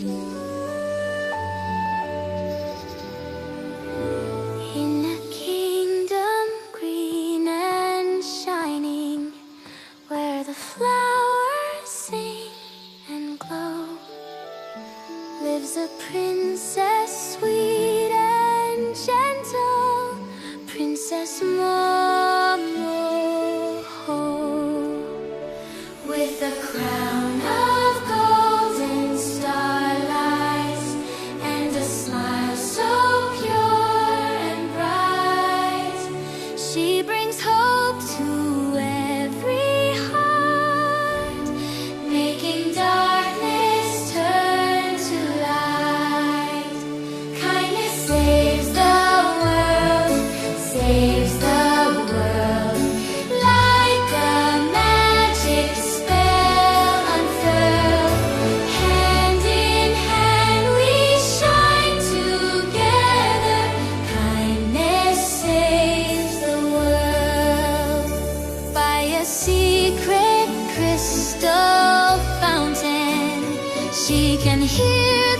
In a kingdom green and shining, where the flowers sing and glow, lives a princess sweet and gentle, Princess Momoho, with a crown of golden starlight and a smile so pure and bright. She brings hope to every heart, making darkness turn to light. Kindness saves the world, saves the world. Like a magic spell unfurled, hand in hand we shine together. Kindness saves the world. By a secret crystal fountain, she can hear